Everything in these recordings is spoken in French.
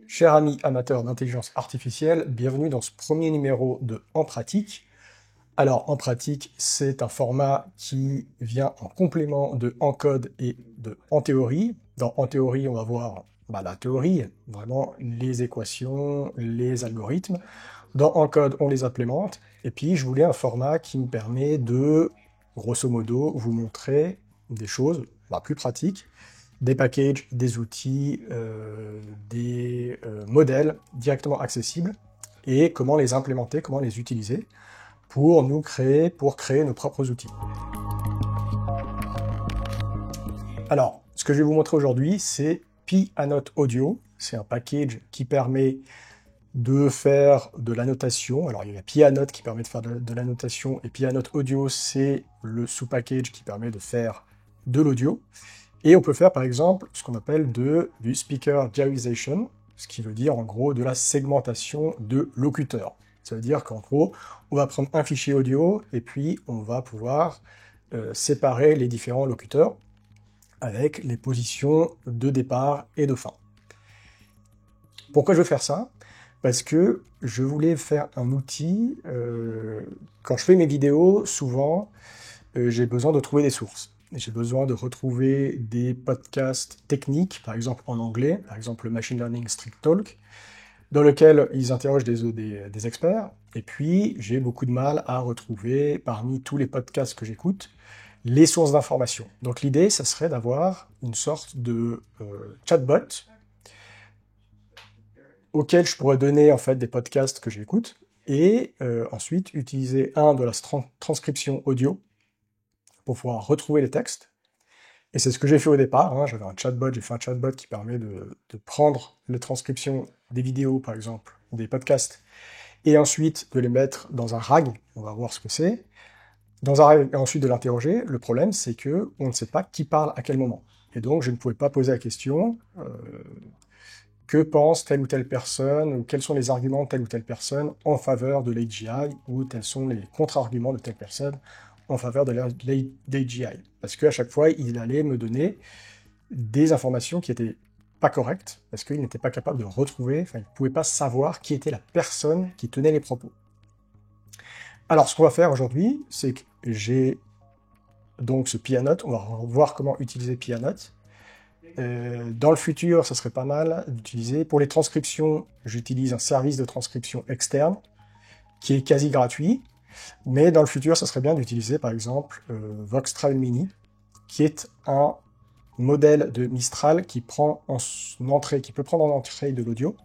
Chers amis amateurs d'intelligence artificielle, bienvenue dans ce premier numéro de En Pratique. Alors, En Pratique, c'est un format qui vient en complément de En Code et de En Théorie. Dans En Théorie, on va voir la théorie, vraiment les équations, les algorithmes. Dans En Code, on les implémente. Et puis, je voulais un format qui me permet de, grosso modo, vous montrer des choses plus pratiques, des packages, des outils, des modèles directement accessibles et comment les implémenter, comment les utiliser pour créer nos propres outils. Alors, ce que je vais vous montrer aujourd'hui, c'est Pianote Audio. C'est un package qui permet de faire de l'annotation. Alors, il y a Pianote qui permet de faire de l'annotation et Pianote Audio, c'est le sous-package qui permet de faire de l'audio. Et on peut faire par exemple ce qu'on appelle du speaker diarization, ce qui veut dire en gros de la segmentation de locuteurs. Ça veut dire qu'en gros, on va prendre un fichier audio et puis on va pouvoir séparer les différents locuteurs avec les positions de départ et de fin. Pourquoi je veux faire ça? Parce que je voulais faire un outil, quand je fais mes vidéos, souvent j'ai besoin de trouver des sources. J'ai besoin de retrouver des podcasts techniques, par exemple en anglais, par exemple le Machine Learning Strict Talk, dans lequel ils interrogent des experts, et puis j'ai beaucoup de mal à retrouver, parmi tous les podcasts que j'écoute, les sources d'informations. Donc l'idée, ça serait d'avoir une sorte de chatbot auquel je pourrais donner en fait des podcasts que j'écoute, et ensuite utiliser de la transcription audio, pour pouvoir retrouver les textes. Et c'est ce que j'ai fait au départ. J'avais un chatbot, j'ai fait un chatbot qui permet de prendre les transcriptions des vidéos, par exemple, des podcasts, et ensuite de les mettre dans un RAG, on va voir ce que c'est, dans un RAG, et ensuite de l'interroger. Le problème, c'est que on ne sait pas qui parle à quel moment. Et donc, je ne pouvais pas poser la question que pense telle ou telle personne, ou quels sont les arguments de telle ou telle personne en faveur de l'AGI, ou quels sont les contre-arguments de telle personne en faveur de l'AGI. Parce qu'à chaque fois, il allait me donner des informations qui n'étaient pas correctes, parce qu'il n'était pas capable de retrouver, il ne pouvait pas savoir qui était la personne qui tenait les propos. Alors, ce qu'on va faire aujourd'hui, c'est que j'ai donc ce Pianote, on va voir comment utiliser Pianote. Dans le futur, ça serait pas mal d'utiliser. Pour les transcriptions, j'utilise un service de transcription externe, qui est quasi gratuit. Mais dans le futur, ça serait bien d'utiliser, par exemple, Voxtravel Mini, qui est un modèle de Mistral qui peut prendre en entrée de l'audio.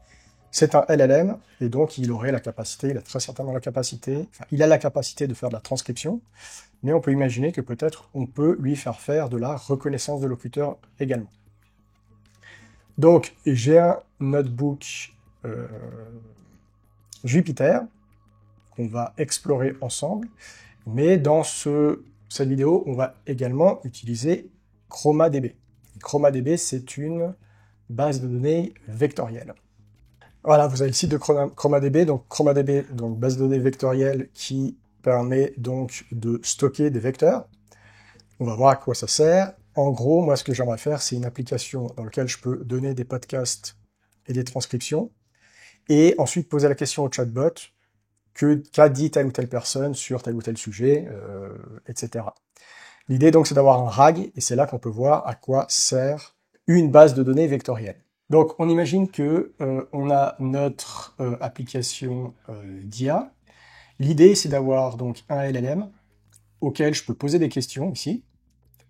C'est un LLM, et donc il aurait la capacité, il a très certainement la capacité, il a la capacité de faire de la transcription, mais on peut imaginer que peut-être on peut lui faire de la reconnaissance de locuteur également. Donc, j'ai un notebook Jupyter, qu'on va explorer ensemble, mais dans cette vidéo, on va également utiliser ChromaDB. ChromaDB, c'est une base de données vectorielle. Voilà, vous avez le site de ChromaDB, donc ChromaDB, donc base de données vectorielle qui permet donc de stocker des vecteurs. On va voir à quoi ça sert. En gros, moi, ce que j'aimerais faire, c'est une application dans laquelle je peux donner des podcasts et des transcriptions, et ensuite poser la question au chatbot, qu'a dit telle ou telle personne sur tel ou tel sujet, etc. L'idée donc c'est d'avoir un RAG, et c'est là qu'on peut voir à quoi sert une base de données vectorielle. Donc on imagine que on a notre application d'IA. L'idée c'est d'avoir donc un LLM auquel je peux poser des questions ici,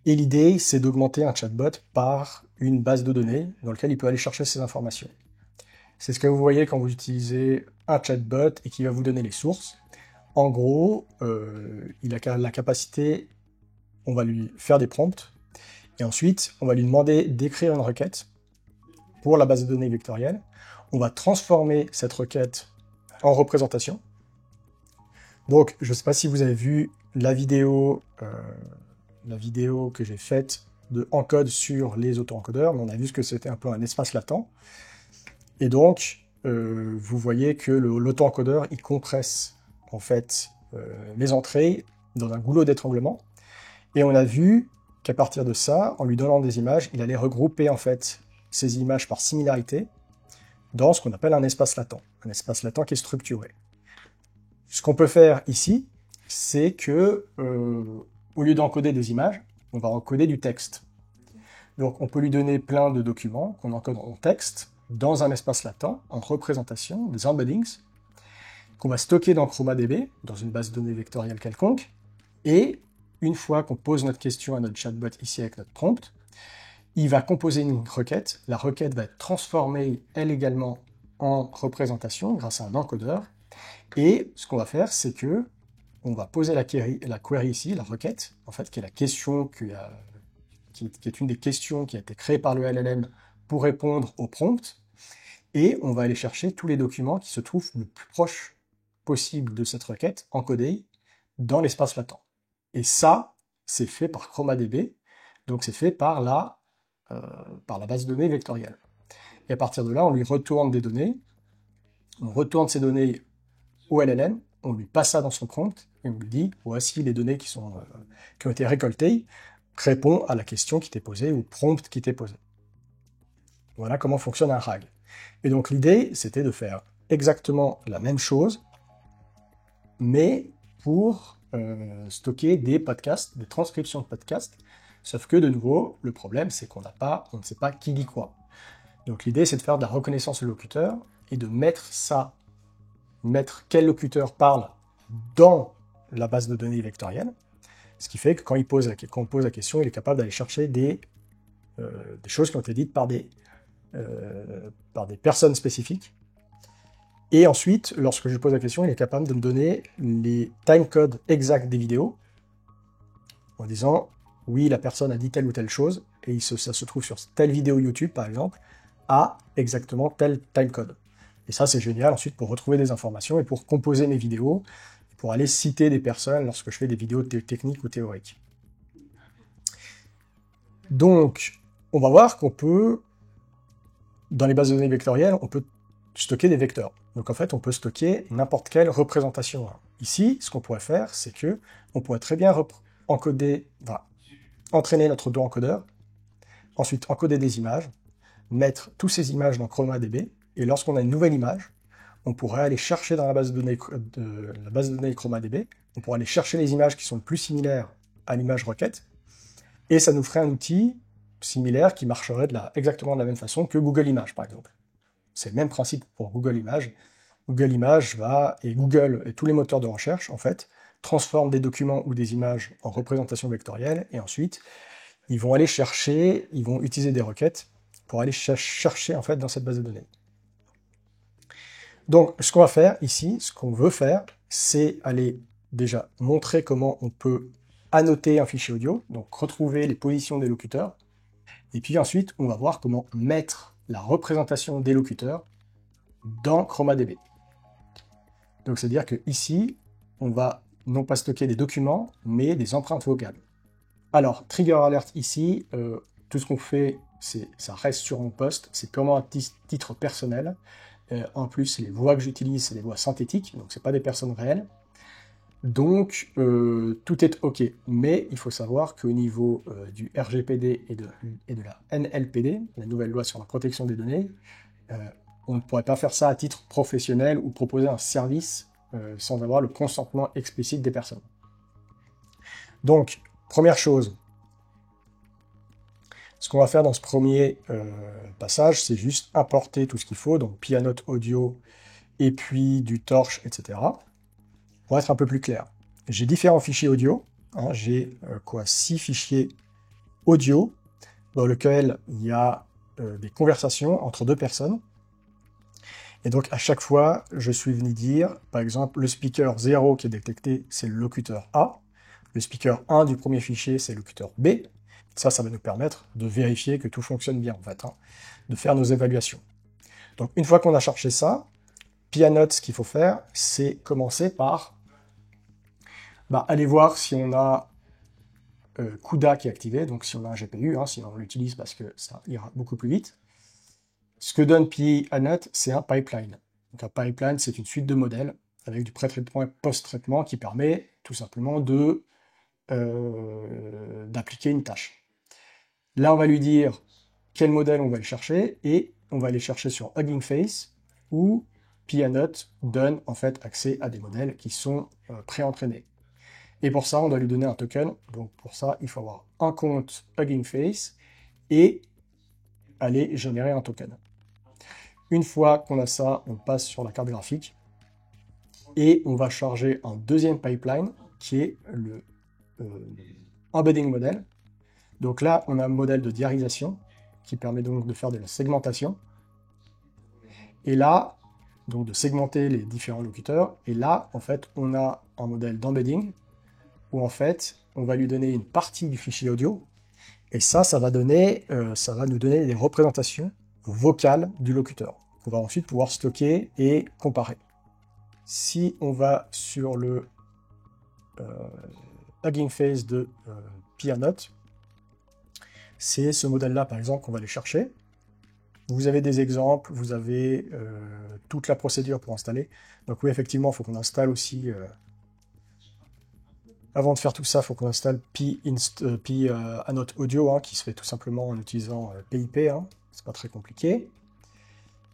et l'idée c'est d'augmenter un chatbot par une base de données dans laquelle il peut aller chercher ces informations. C'est ce que vous voyez quand vous utilisez un chatbot et qui va vous donner les sources. En gros, il a la capacité, on va lui faire des prompts, et ensuite, on va lui demander d'écrire une requête pour la base de données vectorielle. On va transformer cette requête en représentation. Donc, je ne sais pas si vous avez vu la vidéo que j'ai faite de encode sur les auto-encodeurs, mais on a vu que c'était un peu un espace latent. Et donc, vous voyez que l'auto-encodeur, il compresse en fait les entrées dans un goulot d'étranglement. Et on a vu qu'à partir de ça, en lui donnant des images, il allait regrouper en fait ces images par similarité dans ce qu'on appelle un espace latent qui est structuré. Ce qu'on peut faire ici, c'est que, au lieu d'encoder des images, on va encoder du texte. Donc on peut lui donner plein de documents qu'on encode en texte dans un espace latent, en représentation, des embeddings, qu'on va stocker dans ChromaDB, dans une base de données vectorielle quelconque, et une fois qu'on pose notre question à notre chatbot ici avec notre prompt, il va composer une requête, la requête va être transformée, elle également, en représentation grâce à un encodeur, et ce qu'on va faire, c'est que on va poser la query ici, la requête, en fait, qui est la question qui est une des questions qui a été créée par le LLM pour répondre au prompt, et on va aller chercher tous les documents qui se trouvent le plus proche possible de cette requête encodée dans l'espace latent. Et ça, c'est fait par ChromaDB, donc c'est fait par la base de données vectorielle. Et à partir de là, on lui retourne des données, on retourne ces données au LLM, on lui passe ça dans son prompt, et on lui dit, voici les données qui ont été récoltées, répond à la question qui t'est posée, ou prompt qui t'est posé. Voilà comment fonctionne un RAG. Et donc l'idée, c'était de faire exactement la même chose, mais pour stocker des podcasts, des transcriptions de podcasts, sauf que de nouveau, le problème, c'est qu'on ne sait pas qui dit quoi. Donc l'idée, c'est de faire de la reconnaissance de locuteur, et de mettre quel locuteur parle dans la base de données vectorielle, ce qui fait que quand on pose la question, il est capable d'aller chercher des choses qui ont été dites par des personnes spécifiques. Et ensuite, lorsque je pose la question, il est capable de me donner les timecodes exacts des vidéos, en disant, oui, la personne a dit telle ou telle chose, et ça se trouve sur telle vidéo YouTube, par exemple, à exactement tel timecode. Et ça, c'est génial, ensuite, pour retrouver des informations et pour composer mes vidéos, pour aller citer des personnes lorsque je fais des vidéos techniques ou théoriques. Donc, on va voir qu'on peut, dans les bases de données vectorielles, on peut stocker des vecteurs. Donc en fait, on peut stocker n'importe quelle représentation. Ici, ce qu'on pourrait faire, c'est que on pourrait très bien entraîner notre do-encodeur, ensuite encoder des images, mettre toutes ces images dans ChromaDB, et lorsqu'on a une nouvelle image, on pourrait aller chercher dans la base de données ChromaDB, on pourrait aller chercher les images qui sont le plus similaires à l'image requête, et ça nous ferait un outil similaire qui marcherait exactement de la même façon que Google Images, par exemple. C'est le même principe pour Google Images. Google Images et Google et tous les moteurs de recherche, en fait, transforment des documents ou des images en représentation vectorielle, et ensuite, ils vont utiliser des requêtes pour aller chercher, en fait, dans cette base de données. Donc, ce qu'on va faire ici, ce qu'on veut faire, c'est aller déjà montrer comment on peut annoter un fichier audio, donc retrouver les positions des locuteurs, et puis ensuite, on va voir comment mettre la représentation des locuteurs dans ChromaDB. Donc, c'est-à-dire que ici, on va non pas stocker des documents, mais des empreintes vocales. Alors, trigger alert ici, tout ce qu'on fait, ça reste sur mon poste, c'est purement un titre personnel. En plus, les voix que j'utilise, c'est des voix synthétiques, donc c'est pas des personnes réelles. Donc, tout est OK. Mais il faut savoir qu'au niveau du RGPD et de la NLPD, la nouvelle loi sur la protection des données, on ne pourrait pas faire ça à titre professionnel ou proposer un service sans avoir le consentement explicite des personnes. Donc, première chose, ce qu'on va faire dans ce premier passage, c'est juste importer tout ce qu'il faut, donc Pianote audio, et puis du torch, etc. Pour être un peu plus clair. J'ai différents fichiers audio, j'ai 6 fichiers audio, dans lesquels il y a des conversations entre deux personnes. Et donc à chaque fois, je suis venu dire, par exemple, le speaker 0 qui est détecté, c'est le locuteur A, le speaker 1 du premier fichier, c'est le locuteur B. Ça va nous permettre de vérifier que tout fonctionne bien, en fait, de faire nos évaluations. Donc, une fois qu'on a cherché ça, Pianote, ce qu'il faut faire, c'est commencer par aller voir si on a CUDA qui est activé, donc si on a un GPU, sinon on l'utilise parce que ça ira beaucoup plus vite. Ce que donne Pianote, c'est un pipeline. Donc, un pipeline, c'est une suite de modèles avec du pré-traitement et post-traitement qui permet tout simplement d'appliquer une tâche. Là, on va lui dire quel modèle on va aller chercher et on va aller chercher sur Hugging Face, où Pianote donne en fait accès à des modèles qui sont pré-entraînés. Et pour ça, on doit lui donner un token. Donc pour ça, il faut avoir un compte Hugging Face et aller générer un token. Une fois qu'on a ça, on passe sur la carte graphique et on va charger un deuxième pipeline qui est le embedding model. Donc là, on a un modèle de diarisation qui permet donc de faire de la segmentation. Et là, donc de segmenter les différents locuteurs. Et là, en fait, on a un modèle d'embedding où en fait, on va lui donner une partie du fichier audio. Et ça va nous donner des représentations vocales du locuteur, qu'on va ensuite pouvoir stocker et comparer. Si on va sur le Hugging Face de Pianote, c'est ce modèle-là, par exemple, qu'on va aller chercher. Vous avez des exemples, vous avez toute la procédure pour installer. Donc oui, effectivement, il faut qu'on installe aussi... avant de faire tout ça, il faut qu'on installe Pianote Audio, qui se fait tout simplement en utilisant PIP. C'est pas très compliqué.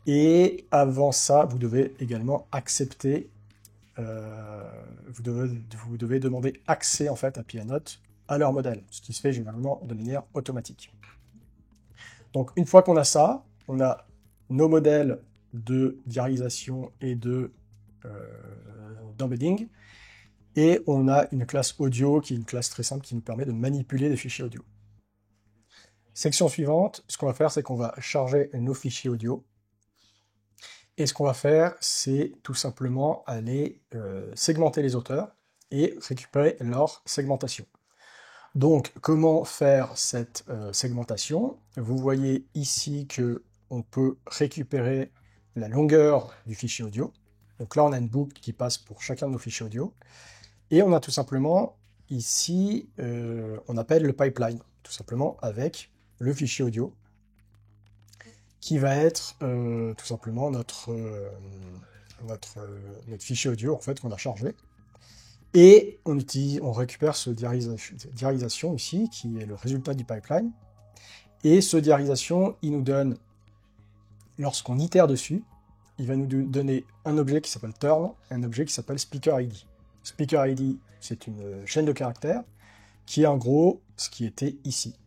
Et avant ça, vous devez également accepter... vous devez demander accès en fait à Pianote à leur modèle, ce qui se fait généralement de manière automatique. Donc une fois qu'on a ça, on a nos modèles de diarisation et d'embedding, et on a une classe audio qui est une classe très simple qui nous permet de manipuler des fichiers audio. Section suivante, ce qu'on va faire, c'est qu'on va charger nos fichiers audio. Et ce qu'on va faire, c'est tout simplement aller segmenter les auteurs et récupérer leur segmentation. Donc, comment faire cette segmentation? Vous voyez ici qu'on peut récupérer la longueur du fichier audio. Donc là, on a une boucle qui passe pour chacun de nos fichiers audio. Et on a tout simplement, ici, on appelle le pipeline, tout simplement avec le fichier audio, qui va être tout simplement notre fichier audio en fait qu'on a chargé. Et on récupère ce diarisation ici, qui est le résultat du pipeline. Et ce diarisation, il nous donne, lorsqu'on itère dessus, il va nous donner un objet qui s'appelle turn et un objet qui s'appelle speaker ID. Speaker ID, c'est une chaîne de caractères qui est en gros ce qui était ici.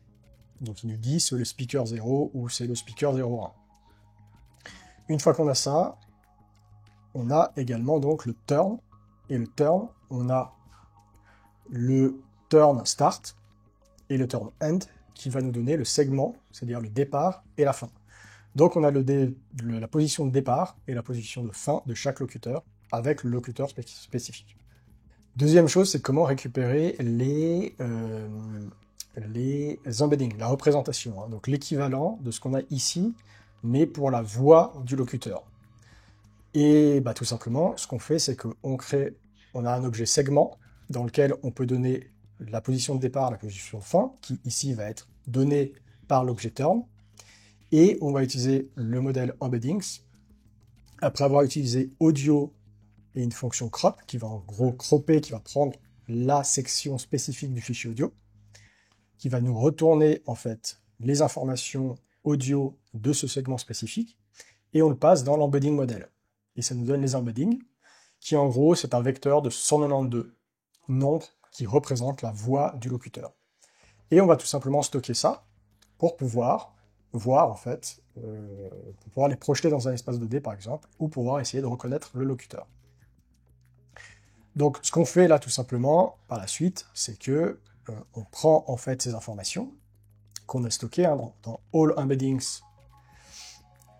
Donc il nous dit c'est le speaker 0 ou c'est le speaker 01. Une fois qu'on a ça, on a également donc le turn. Et le turn, on a le turn start et le turn end qui va nous donner le segment, c'est-à-dire le départ et la fin. Donc on a la position de départ et la position de fin de chaque locuteur avec le locuteur spécifique. Deuxième chose, c'est comment récupérer les embeddings, la représentation, donc l'équivalent de ce qu'on a ici, mais pour la voix du locuteur. Et tout simplement, ce qu'on fait, c'est on a un objet segment dans lequel on peut donner la position de départ, la position de fin, qui ici va être donnée par l'objet turn, et on va utiliser le modèle embeddings, après avoir utilisé audio et une fonction crop, qui va en gros cropper, qui va prendre la section spécifique du fichier audio, qui va nous retourner en fait les informations audio de ce segment spécifique, et on le passe dans l'embedding model. Et ça nous donne les embeddings, qui en gros c'est un vecteur de 192 nombres qui représente la voix du locuteur. Et on va tout simplement stocker ça pour pouvoir voir en fait, pour pouvoir les projeter dans un espace 2D par exemple, ou pouvoir essayer de reconnaître le locuteur. Donc ce qu'on fait là tout simplement par la suite, c'est que on prend en fait ces informations qu'on a stockées dans All Embeddings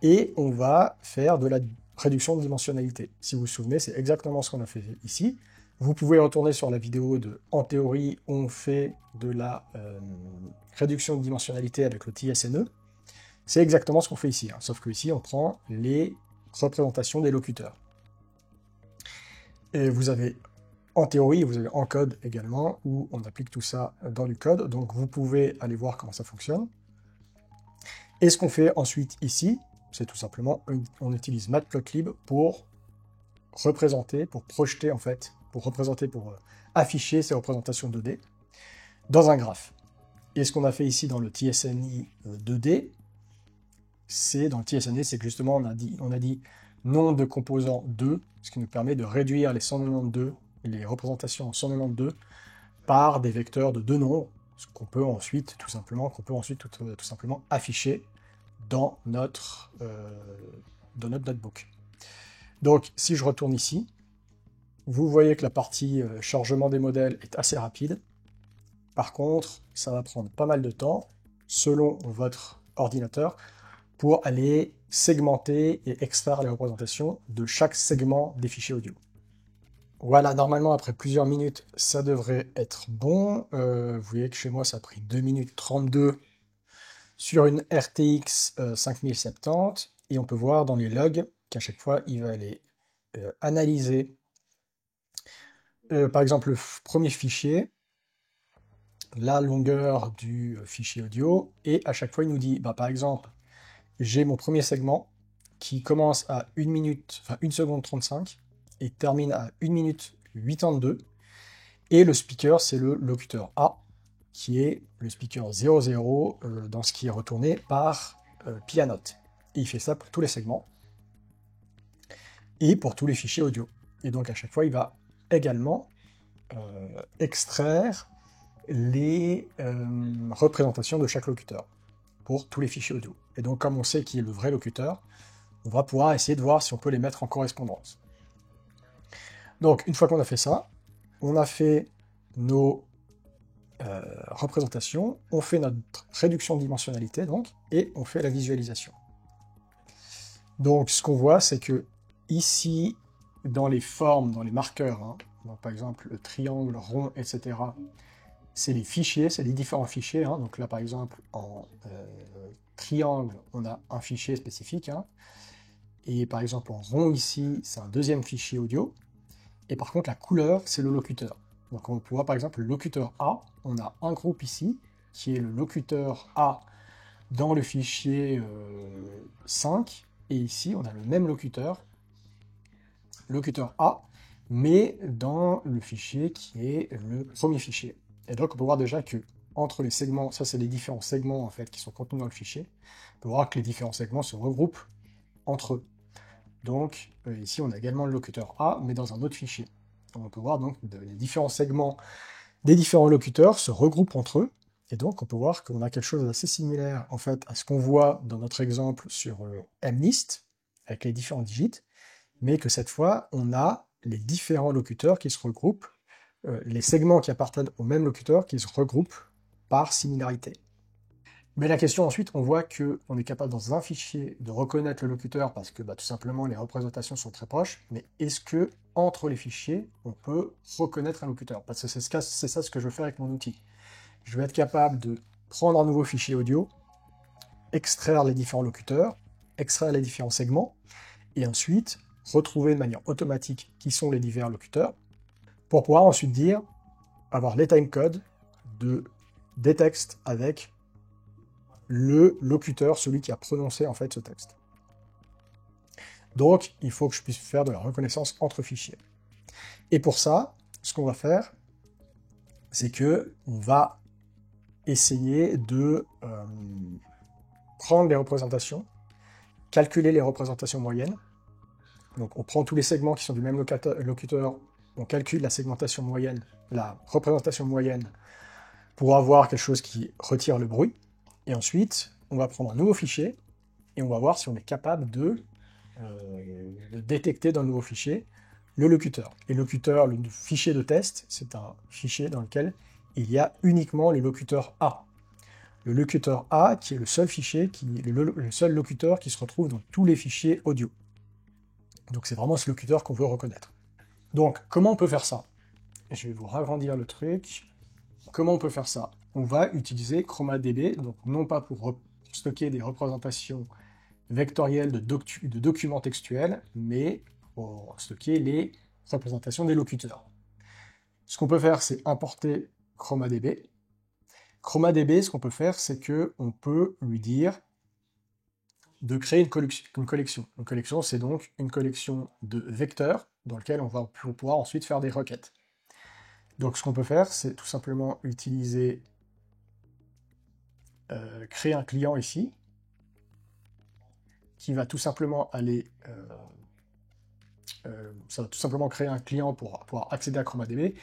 et on va faire de la réduction de dimensionnalité. Si vous vous souvenez, c'est exactement ce qu'on a fait ici. Vous pouvez retourner sur la vidéo de « En théorie, on fait de la réduction de dimensionnalité avec le TSNE ». C'est exactement ce qu'on fait ici, sauf que ici, on prend les représentations des locuteurs. Et vous avez en théorie, vous avez en code également, où on applique tout ça dans du code, donc vous pouvez aller voir comment ça fonctionne. Et ce qu'on fait ensuite ici, c'est tout simplement, on utilise Matplotlib pour représenter, pour projeter en fait, pour afficher ces représentations 2D dans un graphe. Et ce qu'on a fait ici dans le TSNI 2D, c'est dans le TSND, c'est que justement on a dit nombre de composants 2, ce qui nous permet de réduire les 192, les représentations en 192 par des vecteurs de deux nombres, ce qu'on peut ensuite tout simplement afficher dans notre notebook. Donc si je retourne ici, vous voyez que la partie chargement des modèles est assez rapide. Par contre, ça va prendre pas mal de temps, selon votre ordinateur, pour aller segmenter et extraire les représentations de chaque segment des fichiers audio. Voilà, normalement, après plusieurs minutes, ça devrait être bon. Vous voyez que chez moi, ça a pris 2 minutes 32 sur une RTX 5070. Et on peut voir dans les logs qu'à chaque fois, il va aller analyser, par exemple, le premier fichier, la longueur du fichier audio, et à chaque fois, il nous dit, par exemple, j'ai mon premier segment qui commence à 1 seconde 35 et termine à 1 minute 82. Et le speaker, c'est le locuteur A, qui est le speaker 00 dans ce qui est retourné par Pianote. Et il fait ça pour tous les segments et pour tous les fichiers audio. Et donc à chaque fois, il va également extraire les représentations de chaque locuteur pour tous les fichiers audio. Et donc, comme on sait qui est le vrai locuteur, on va pouvoir essayer de voir si on peut les mettre en correspondance. Donc, une fois qu'on a fait ça, on a fait nos représentations, on fait notre réduction de dimensionnalité, donc, et on fait la visualisation. Donc, ce qu'on voit, c'est que ici, dans les formes, dans les marqueurs, hein, donc, par exemple, le triangle, rond, etc., c'est les fichiers, c'est les différents fichiers. Hein. Donc là, par exemple, en triangle, on a un fichier spécifique. Hein. Et par exemple, en rond ici, c'est un deuxième fichier audio. Et par contre, la couleur, c'est le locuteur. Donc on peut voir par exemple le locuteur A. On a un groupe ici, qui est le locuteur A dans le fichier 5. Et ici, on a le même locuteur A, mais dans le fichier qui est le premier fichier. Et donc, on peut voir déjà que entre les segments, ça c'est les différents segments en fait qui sont contenus dans le fichier, on peut voir que les différents segments se regroupent entre eux. Donc, ici on a également le locuteur A, mais dans un autre fichier. Donc, on peut voir donc les différents segments des différents locuteurs se regroupent entre eux, et donc on peut voir qu'on a quelque chose d'assez similaire en fait à ce qu'on voit dans notre exemple sur MNIST, avec les différents digits, mais que cette fois, on a les différents locuteurs qui se regroupent, les segments qui appartiennent au même locuteur qui se regroupent par similarité. Mais la question ensuite, on voit qu'on est capable dans un fichier de reconnaître le locuteur parce que tout simplement les représentations sont très proches, mais est-ce que entre les fichiers, on peut reconnaître un locuteur? Parce que c'est ça ce que je veux faire avec mon outil. Je vais être capable de prendre un nouveau fichier audio, extraire les différents locuteurs, extraire les différents segments, et ensuite retrouver de manière automatique qui sont les divers locuteurs, pour pouvoir ensuite avoir les timecodes des textes avec le locuteur, celui qui a prononcé en fait ce texte. Donc, il faut que je puisse faire de la reconnaissance entre fichiers. Et pour ça, ce qu'on va faire, c'est que on va essayer de prendre les représentations, calculer les représentations moyennes. Donc, on prend tous les segments qui sont du même locuteur, on calcule la segmentation moyenne, la représentation moyenne, pour avoir quelque chose qui retire le bruit. Et ensuite, on va prendre un nouveau fichier et on va voir si on est capable de détecter dans le nouveau fichier le locuteur. Et le fichier de test, c'est un fichier dans lequel il y a uniquement le locuteur A. Le locuteur A qui est le seul fichier, le seul locuteur qui se retrouve dans tous les fichiers audio. Donc c'est vraiment ce locuteur qu'on veut reconnaître. Donc comment on peut faire ça? Je vais vous ragrandir le truc. Comment on peut faire ça? On va utiliser ChromaDB, donc non pas pour stocker des représentations vectorielles de documents textuels, mais pour stocker les représentations des locuteurs. Ce qu'on peut faire, c'est importer ChromaDB. ChromaDB, ce qu'on peut faire, c'est qu'on peut lui dire de créer une collection. Une collection, c'est donc une collection de vecteurs dans lequel on va pouvoir ensuite faire des requêtes. Donc ce qu'on peut faire, c'est tout simplement utiliser créer un client ici, qui va tout simplement aller... ça va tout simplement créer un client pour pouvoir accéder à ChromaDB.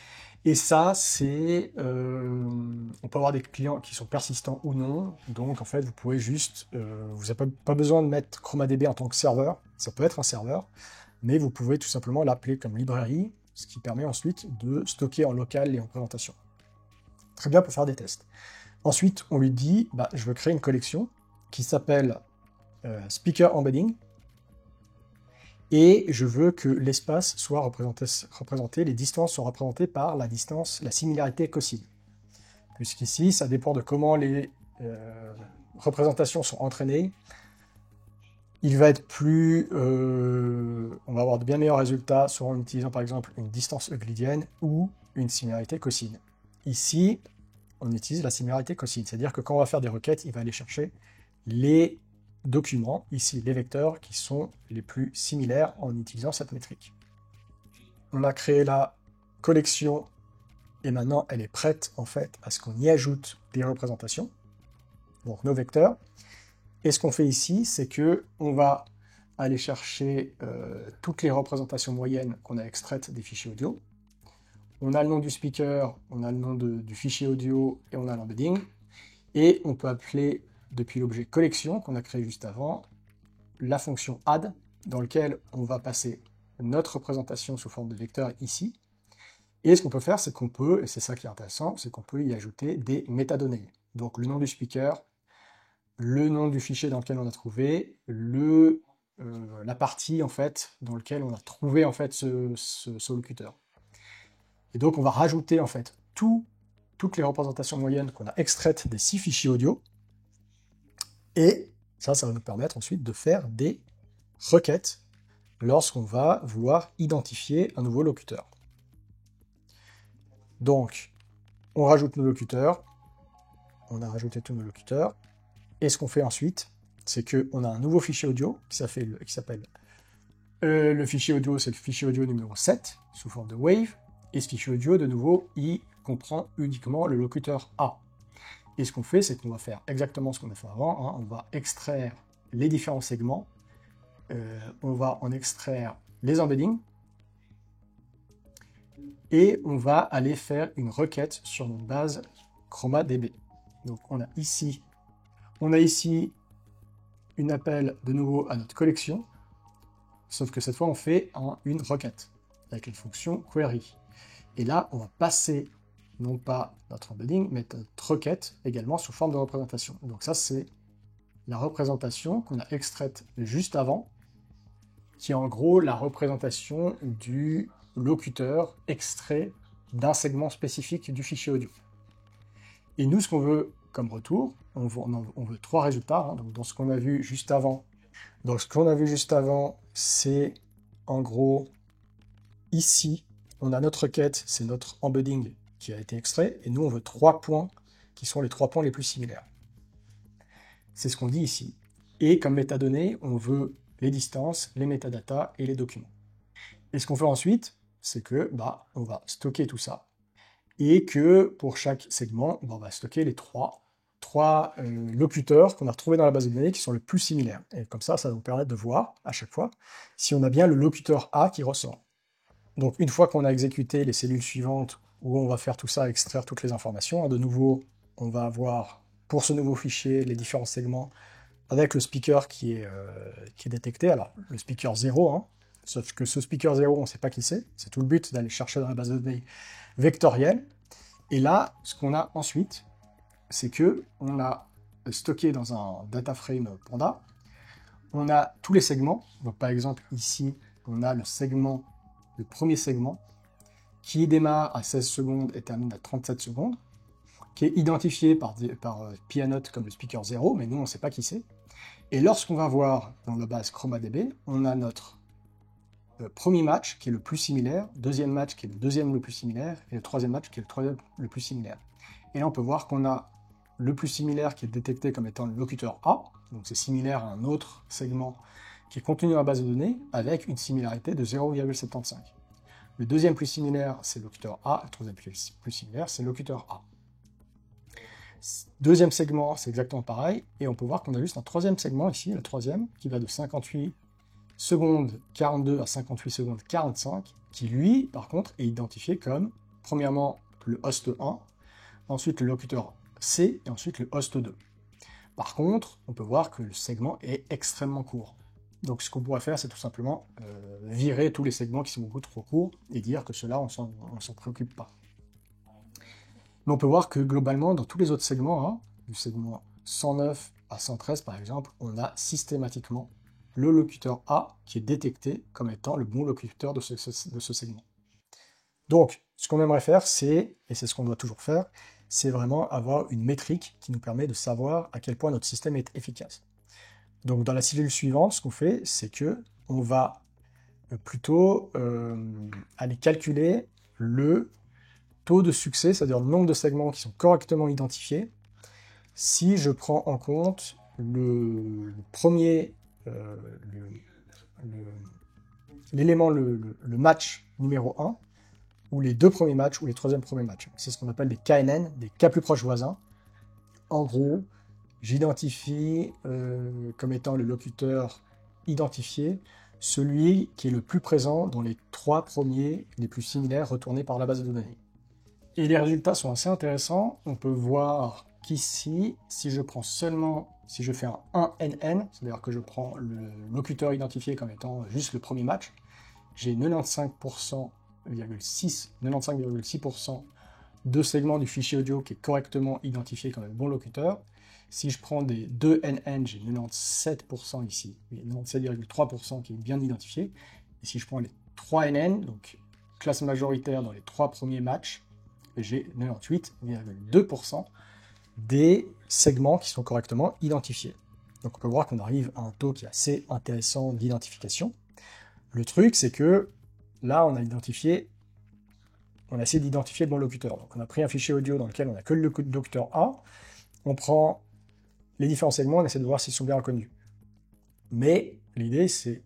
Et ça, c'est... on peut avoir des clients qui sont persistants ou non. Donc, en fait, vous pouvez juste... vous n'avez pas besoin de mettre ChromaDB en tant que serveur. Ça peut être un serveur. Mais vous pouvez tout simplement l'appeler comme librairie, ce qui permet ensuite de stocker en local les représentations. Très bien pour faire des tests. Ensuite, on lui dit, bah, je veux créer une collection qui s'appelle Speaker Embedding, et je veux que l'espace soit représenté, les distances sont représentées par la distance, la similarité cosine. Puisqu'ici, ça dépend de comment les représentations sont entraînées. Il va être plus... on va avoir de bien meilleurs résultats soit en utilisant par exemple une distance euclidienne ou une similarité cosine. Ici, on utilise la similarité cosine, c'est-à-dire que quand on va faire des requêtes, il va aller chercher les documents, ici les vecteurs, qui sont les plus similaires en utilisant cette métrique. On a créé la collection et maintenant elle est prête en fait à ce qu'on y ajoute des représentations, donc nos vecteurs. Et ce qu'on fait ici, c'est que on va aller chercher toutes les représentations moyennes qu'on a extraites des fichiers audio. On a le nom du speaker, on a le nom du fichier audio et on a l'embedding. Et on peut appeler, depuis l'objet collection qu'on a créé juste avant, la fonction add, dans lequel on va passer notre représentation sous forme de vecteur ici. Et ce qu'on peut faire, c'est qu'on peut, et c'est ça qui est intéressant, c'est qu'on peut y ajouter des métadonnées. Donc le nom du speaker, le nom du fichier dans lequel on a trouvé, la partie en fait dans laquelle on a trouvé en fait ce locuteur. Et donc on va rajouter en fait toutes les représentations moyennes qu'on a extraites des 6 fichiers audio. Et ça va nous permettre ensuite de faire des requêtes lorsqu'on va vouloir identifier un nouveau locuteur. Donc, on rajoute nos locuteurs, on a rajouté tous nos locuteurs, et ce qu'on fait ensuite, c'est qu'on a un nouveau fichier audio qui s'appelle le fichier audio, c'est le fichier audio numéro 7, sous forme de wave, et ce fichier audio, de nouveau, il comprend uniquement le locuteur A. Et ce qu'on fait, c'est qu'on va faire exactement ce qu'on a fait avant, hein. On va extraire les différents segments, on va en extraire les embeddings, et on va aller faire une requête sur notre base ChromaDB. Donc on a ici une appel de nouveau à notre collection, sauf que cette fois on fait une requête avec la fonction query. Et là, on va passer non pas notre embedding, mais notre requête également sous forme de représentation. Donc ça, c'est la représentation qu'on a extraite juste avant, qui est en gros la représentation du locuteur extrait d'un segment spécifique du fichier audio. Et nous, ce qu'on veut comme retour, on veut 3 résultats. Hein, donc dans ce qu'on a vu juste avant. Donc ce qu'on a vu juste avant, c'est en gros ici, on a notre requête, c'est notre embedding qui a été extrait, et nous on veut 3 points qui sont les 3 points les plus similaires. C'est ce qu'on dit ici. Et comme métadonnées, on veut les distances, les métadatas et les documents. Et ce qu'on fait ensuite, c'est que on va stocker tout ça, et que pour chaque segment, on va stocker les 3 locuteurs qu'on a retrouvés dans la base de données qui sont les plus similaires. Et comme ça, ça va nous permettre de voir à chaque fois si on a bien le locuteur A qui ressort. Donc une fois qu'on a exécuté les cellules suivantes où on va faire tout ça, extraire toutes les informations, de nouveau, on va avoir pour ce nouveau fichier les différents segments avec le speaker qui est détecté. Alors le speaker 0, hein, sauf que ce speaker 0, on ne sait pas qui c'est tout le but d'aller chercher dans la base de données vectorielle. Et là, ce qu'on a ensuite, c'est que on a stocké dans un data frame Panda, on a tous les segments. Donc par exemple ici, on a le premier segment qui démarre à 16 secondes et termine à 37 secondes, qui est identifié par Pianote comme le speaker 0, mais nous on ne sait pas qui c'est. Et lorsqu'on va voir dans la base ChromaDB, on a notre premier match qui est le plus similaire, deuxième match qui est le deuxième le plus similaire, et le troisième match qui est le troisième le plus similaire. Et là on peut voir qu'on a le plus similaire qui est détecté comme étant le locuteur A, donc c'est similaire à un autre segment qui est contenu dans la base de données avec une similarité de 0,75. Le deuxième plus similaire, c'est le locuteur A, le troisième plus similaire, c'est le locuteur A. Deuxième segment, c'est exactement pareil, et on peut voir qu'on a juste un troisième segment ici, le troisième, qui va de 58 secondes 42 à 58 secondes 45, qui lui, par contre, est identifié comme, premièrement, le host 1, ensuite le locuteur C, et ensuite le host 2. Par contre, on peut voir que le segment est extrêmement court. Donc ce qu'on pourrait faire, c'est tout simplement virer tous les segments qui sont beaucoup trop courts, et dire que ceux-là, on ne s'en préoccupe pas. Mais on peut voir que globalement, dans tous les autres segments, hein, du segment 109 à 113 par exemple, on a systématiquement le locuteur A qui est détecté comme étant le bon locuteur de ce segment. Donc, ce qu'on aimerait faire, c'est, et c'est ce qu'on doit toujours faire, c'est vraiment avoir une métrique qui nous permet de savoir à quel point notre système est efficace. Donc, dans la cellule suivante, ce qu'on fait, c'est que on va plutôt aller calculer le taux de succès, c'est-à-dire le nombre de segments qui sont correctement identifiés, si je prends en compte le premier, l'élément, le match numéro 1, ou les deux premiers matchs, ou les troisièmes premiers matchs. C'est ce qu'on appelle des KNN, des cas plus proches voisins. En gros, j'identifie comme étant le locuteur identifié, celui qui est le plus présent dans les trois premiers, les plus similaires, retournés par la base de données. Et les résultats sont assez intéressants. On peut voir qu'ici, si je prends seulement, si je fais un 1NN, c'est-à-dire que je prends le locuteur identifié comme étant juste le premier match, j'ai 95,6% de segments du fichier audio qui est correctement identifié comme un bon locuteur. Si je prends des 2NN, j'ai 97% ici, 97,3% qui est bien identifié. Et si je prends les 3NN, donc classe majoritaire dans les trois premiers matchs, j'ai 98,2% des segments qui sont correctement identifiés. Donc on peut voir qu'on arrive à un taux qui est assez intéressant d'identification. Le truc, c'est que là, on a essayé d'identifier le bon locuteur. Donc on a pris un fichier audio dans lequel on n'a que le locuteur A, on prend les différents segments, on essaie de voir s'ils sont bien reconnus. Mais l'idée, c'est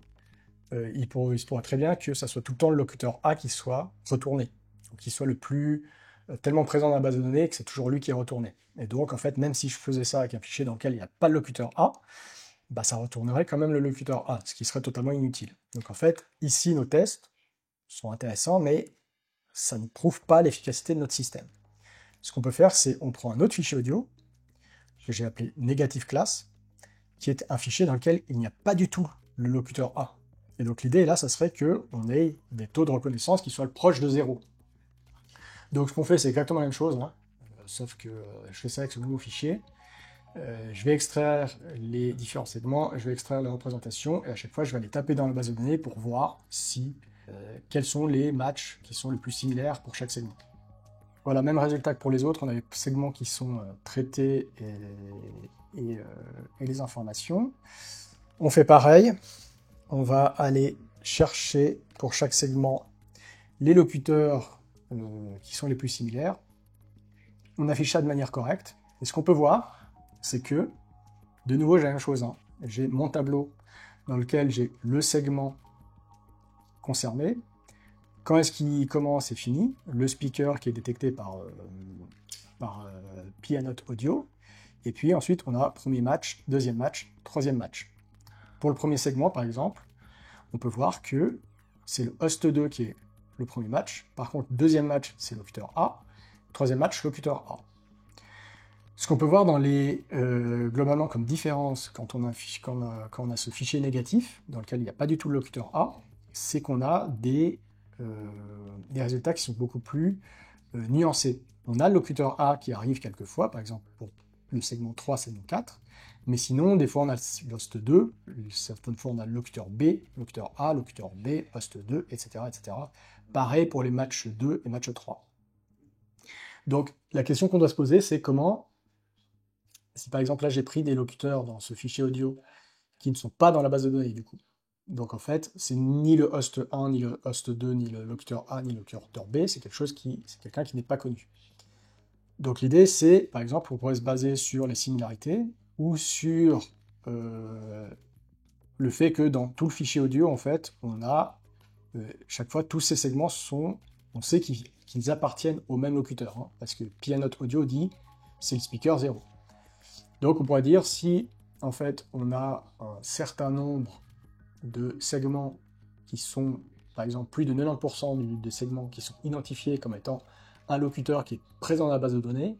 il pourrait très bien que ça soit tout le temps le locuteur A qui soit retourné, ou qui soit le plus tellement présent dans la base de données que c'est toujours lui qui est retourné. Et donc, en fait, même si je faisais ça avec un fichier dans lequel il n'y a pas le locuteur A, bah, ça retournerait quand même le locuteur A, ce qui serait totalement inutile. Donc, en fait, ici, nos tests sont intéressants, mais ça ne prouve pas l'efficacité de notre système. Ce qu'on peut faire, c'est on prend un autre fichier audio, que j'ai appelé negative class, qui est un fichier dans lequel il n'y a pas du tout le locuteur A. Et donc l'idée là, ça serait qu'on ait des taux de reconnaissance qui soient proches de 0. Donc ce qu'on fait, c'est exactement la même chose, hein, sauf que je fais ça avec ce nouveau fichier. Je vais extraire les différents segments, je vais extraire les représentations, et à chaque fois, je vais aller taper dans la base de données pour voir quels sont les matchs qui sont les plus similaires pour chaque segment. Voilà, même résultat que pour les autres, on a les segments qui sont traités et les informations. On fait pareil, on va aller chercher pour chaque segment les locuteurs qui sont les plus similaires. On affiche ça de manière correcte, et ce qu'on peut voir, c'est que, de nouveau, j'ai la même chose, hein. J'ai mon tableau dans lequel j'ai le segment concerné. Quand est-ce qu'il commence et finit, le speaker qui est détecté par Pianote Audio, et puis ensuite on a premier match, deuxième match, troisième match. Pour le premier segment par exemple, on peut voir que c'est le host 2 qui est le premier match, par contre deuxième match c'est locuteur A, troisième match locuteur A. Ce qu'on peut voir dans globalement comme différence quand on a ce fichier négatif, dans lequel il n'y a pas du tout le locuteur A, c'est qu'on a des résultats qui sont beaucoup plus nuancés. On a le locuteur A qui arrive quelquefois, par exemple pour le segment 3, segment 4, mais sinon, des fois on a le host 2, certaines fois on a le locuteur B, locuteur A, locuteur B, host 2, etc., etc. Pareil pour les matchs 2 et match 3. Donc la question qu'on doit se poser, c'est comment, si par exemple là j'ai pris des locuteurs dans ce fichier audio qui ne sont pas dans la base de données du coup. Donc en fait, c'est ni le host 1, ni le host 2, ni le locuteur A, ni le locuteur B, c'est quelqu'un qui n'est pas connu. Donc l'idée c'est, par exemple, on pourrait se baser sur les similarités, ou sur le fait que dans tout le fichier audio, en fait, on a, chaque fois, tous ces segments on sait qu'ils appartiennent au même locuteur, hein, parce que Pianote Audio dit c'est le speaker 0. Donc on pourrait dire si en fait on a un certain nombre de segments qui sont, par exemple, plus de 90% des segments qui sont identifiés comme étant un locuteur qui est présent dans la base de données,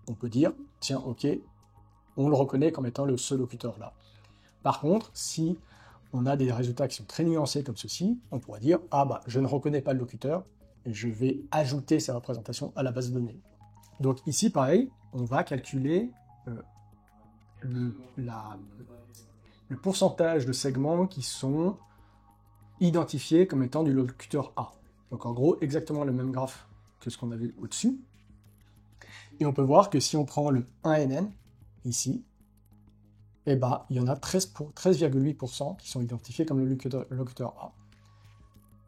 on peut dire, tiens, ok, on le reconnaît comme étant le seul locuteur là. Par contre, si on a des résultats qui sont très nuancés comme ceci, on pourrait dire, ah bah, je ne reconnais pas le locuteur, et je vais ajouter ces représentations à la base de données. Donc ici, pareil, on va calculer le pourcentage de segments qui sont identifiés comme étant du locuteur A. Donc en gros, exactement le même graphe que ce qu'on a vu au-dessus. Et on peut voir que si on prend le 1NN, ici, eh ben, il y en a 13,8% qui sont identifiés comme le locuteur A.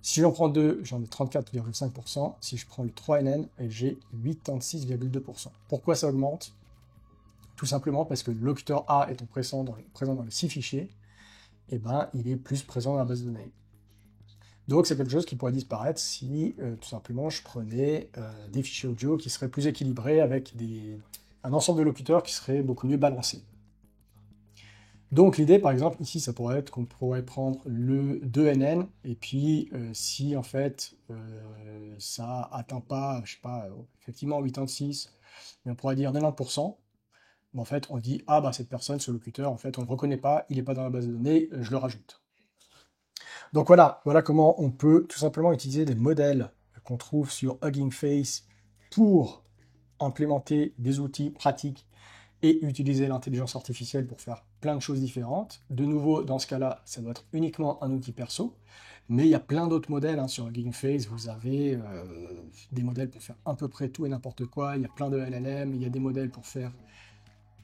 Si j'en prends 2, j'en ai 34,5%. Si je prends le 3NN, j'ai 86,2%. Pourquoi ça augmente? Tout simplement parce que le locuteur A étant présent dans les 6 fichiers, eh ben, il est plus présent dans la base de données. Donc c'est quelque chose qui pourrait disparaître si tout simplement je prenais des fichiers audio qui seraient plus équilibrés avec un ensemble de locuteurs qui serait beaucoup mieux balancé. Donc l'idée par exemple ici ça pourrait être qu'on pourrait prendre le 2NN et puis si en fait ça atteint pas, je sais pas, effectivement 86, mais on pourrait dire 90%, en fait on dit ah bah cette personne, ce locuteur, en fait on ne le reconnaît pas, il n'est pas dans la base de données, je le rajoute. Donc voilà comment on peut tout simplement utiliser des modèles qu'on trouve sur Hugging Face pour implémenter des outils pratiques et utiliser l'intelligence artificielle pour faire plein de choses différentes. De nouveau, dans ce cas-là, ça doit être uniquement un outil perso, mais il y a plein d'autres modèles sur Hugging Face. Vous avez des modèles pour faire à peu près tout et n'importe quoi. Il y a plein de LLM, il y a des modèles pour faire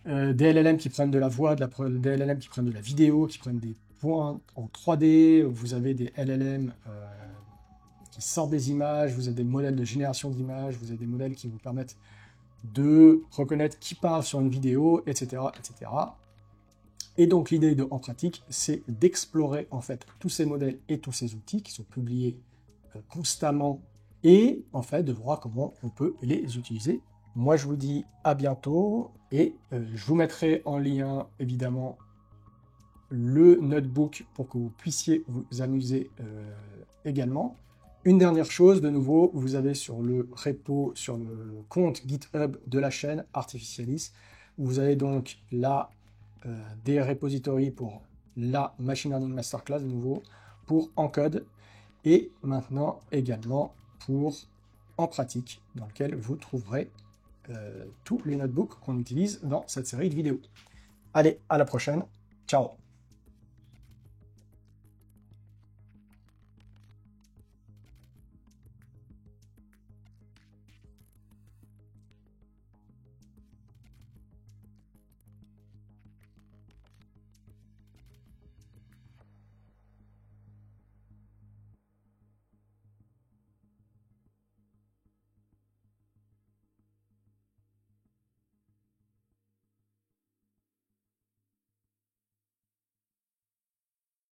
des LLM qui prennent de la voix, des LLM qui prennent de la vidéo, qui prennent des points en 3D. Vous avez des LLM qui sortent des images, vous avez des modèles de génération d'images, vous avez des modèles qui vous permettent de reconnaître qui parle sur une vidéo, etc., etc. Et donc l'idée en pratique, c'est d'explorer en fait tous ces modèles et tous ces outils qui sont publiés constamment et en fait de voir comment on peut les utiliser. Moi je vous dis à bientôt et je vous mettrai en lien évidemment le notebook pour que vous puissiez vous amuser également. Une dernière chose, de nouveau, vous avez sur le repo, sur le compte GitHub de la chaîne Artificialis, vous avez donc là des repositories pour la Machine Learning Masterclass, de nouveau, pour Encode, et maintenant également pour En Pratique, dans lequel vous trouverez tous les notebooks qu'on utilise dans cette série de vidéos. Allez, à la prochaine, ciao!